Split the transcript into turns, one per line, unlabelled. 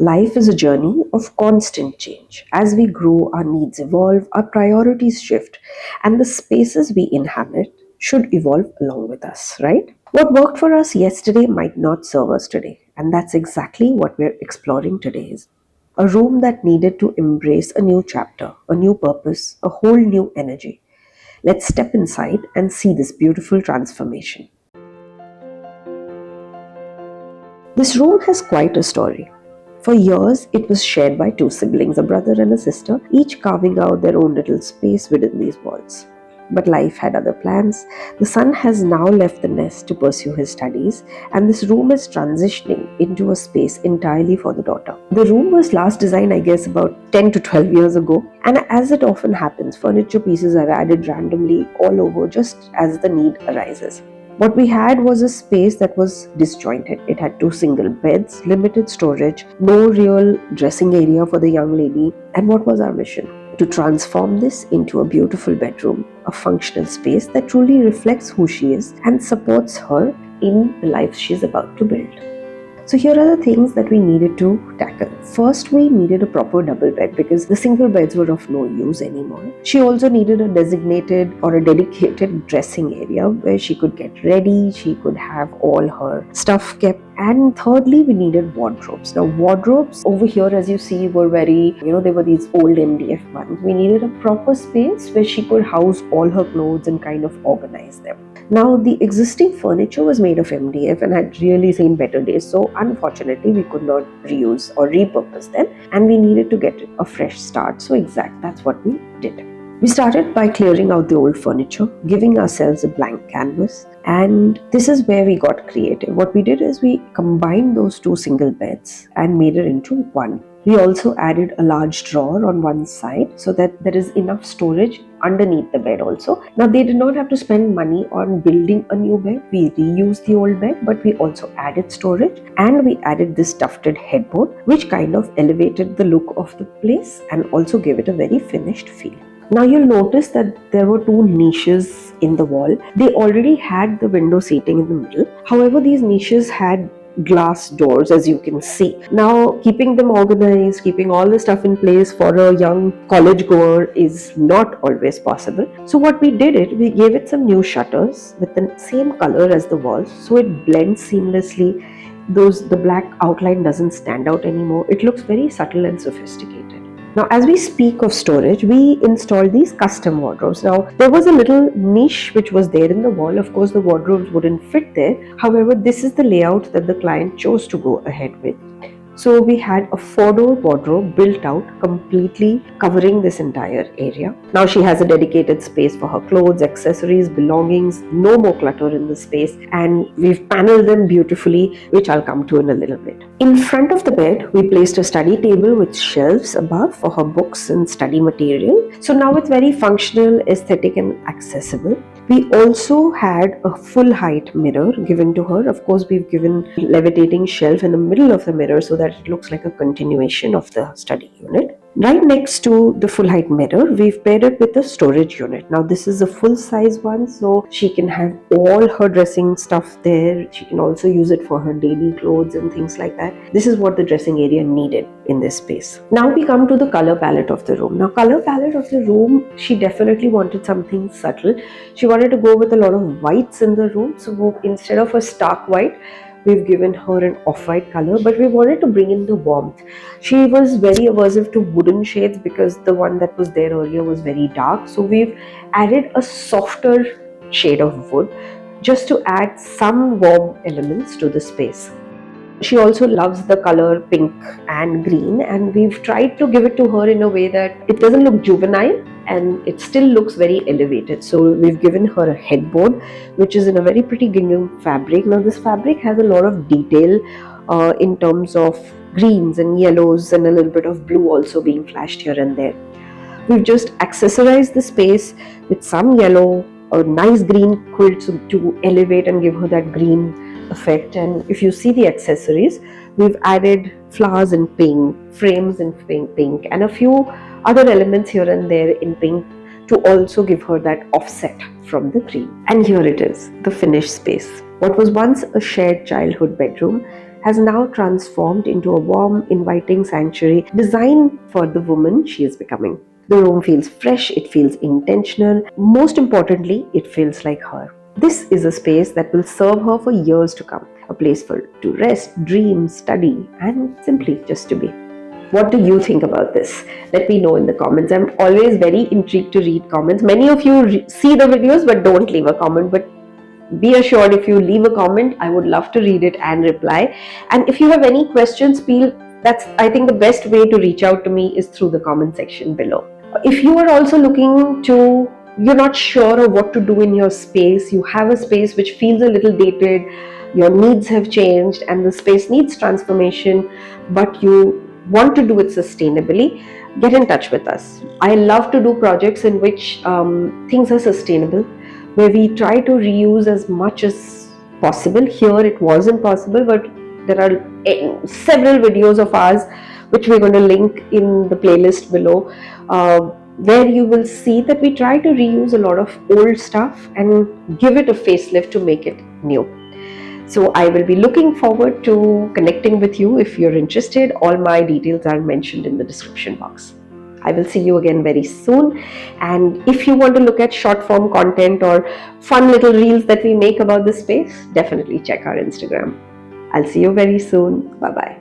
Life is a journey of constant change. As we grow, our needs evolve, our priorities shift, and the spaces we inhabit should evolve along with us, right? What worked for us yesterday might not serve us today, and that's exactly what we're exploring today. Is a room that needed to embrace a new chapter, a new purpose, a whole new energy. Let's step inside and see this beautiful transformation. This room has quite a story. For years, it was shared by two siblings, a brother and a sister, each carving out their own little space within these walls. But life had other plans. The son has now left the nest to pursue his studies, and this room is transitioning into a space entirely for the daughter. The room was last designed, I guess, about 10 to 12 years ago, and as it often happens, furniture pieces are added randomly all over just as the need arises. What we had was a space that was disjointed. It had two single beds, limited storage, no real dressing area for the young lady. And what was our mission? To transform this into a beautiful bedroom, a functional space that truly reflects who she is and supports her in the life she's about to build. So here are the things that we needed to tackle. First, we needed a proper double bed because the single beds were of no use anymore. She also needed a designated or a dedicated dressing area where she could get ready, she could have all her stuff kept. And thirdly, we needed wardrobes. Now, wardrobes over here, as you see, were very, they were these old MDF ones. We needed a proper space where she could house all her clothes and kind of organize them. Now, the existing furniture was made of MDF and had really seen better days. So, unfortunately, we could not reuse or repurpose them, and we needed to get a fresh start. So, that's what we did. We started by clearing out the old furniture, giving ourselves a blank canvas, and this is where we got creative. What we did is we combined those two single beds and made it into one. We also added a large drawer on one side so that there is enough storage underneath the bed also. Now, they did not have to spend money on building a new bed. We reused the old bed, but we also added storage, and we added this tufted headboard, which kind of elevated the look of the place and also gave it a very finished feel. Now you'll notice that there were two niches in the wall. They already had the window seating in the middle. However, these niches had glass doors, as you can see. Now, keeping them organized, keeping all the stuff in place for a young college goer is not always possible. So what we did, we gave it some new shutters with the same color as the walls, so it blends seamlessly. The black outline doesn't stand out anymore. It looks very subtle and sophisticated. Now, as we speak of storage, we installed these custom wardrobes. Now, there was a little niche which was there in the wall. Of course, the wardrobes wouldn't fit there. However, this is the layout that the client chose to go ahead with. So we had a 4-door wardrobe built out, completely covering this entire area. Now she has a dedicated space for her clothes, accessories, belongings, no more clutter in the space, and we've paneled them beautifully, which I'll come to in a little bit. In front of the bed, we placed a study table with shelves above for her books and study material. So now it's very functional, aesthetic, and accessible. We also had a full height mirror given to her. Of course, we've given a levitating shelf in the middle of the mirror so that it looks like a continuation of the study unit. Right next to the full height mirror, we've paired it with a storage unit. Now this is a full size one, so she can have all her dressing stuff there. She can also use it for her daily clothes and things like that. This is what the dressing area needed in this space. Now we come to the color palette of the room. Now color palette of the room, she definitely wanted something subtle. She wanted to go with a lot of whites in the room. So instead of a stark white, we've given her an off-white color, but we wanted to bring in the warmth. She was very aversive to wooden shades because the one that was there earlier was very dark. So we've added a softer shade of wood just to add some warm elements to the space. She also loves the color pink and green, and we've tried to give it to her in a way that it doesn't look juvenile and it still looks very elevated. So we've given her a headboard which is in a very pretty gingham fabric. Now this fabric has a lot of detail in terms of greens and yellows and a little bit of blue also being flashed here and there. We've just accessorized the space with some yellow, a nice green quilt to elevate and give her that green effect. And if you see the accessories, we've added flowers in pink, frames in pink, and a few other elements here and there in pink to also give her that offset from the green. And here it is, the finished space. What was once a shared childhood bedroom has now transformed into a warm, inviting sanctuary designed for the woman she is becoming. The room feels fresh, it feels intentional. Most importantly, it feels like her. This is a space that will serve her for years to come. A place for to rest, dream, study, and simply just to be. What do you think about this? Let me know in the comments. I'm always very intrigued to read comments. Many of you see the videos but don't leave a comment. But be assured, if you leave a comment, I would love to read it and reply. And if you have any questions, that's, I think, the best way to reach out to me is through the comment section below. If you are also you're not sure of what to do in your space, you have a space which feels a little dated, your needs have changed and the space needs transformation, but you want to do it sustainably, get in touch with us. I love to do projects in which things are sustainable, where we try to reuse as much as possible. Here it wasn't possible, but there are several videos of ours which we're going to link in the playlist below, where you will see that we try to reuse a lot of old stuff and give it a facelift to make it new. So I will be looking forward to connecting with you. If you're interested, all my details are mentioned in the description box. I will see you again very soon. And if you want to look at short form content or fun little reels that we make about this space, definitely check our Instagram. I'll see you very soon. Bye bye.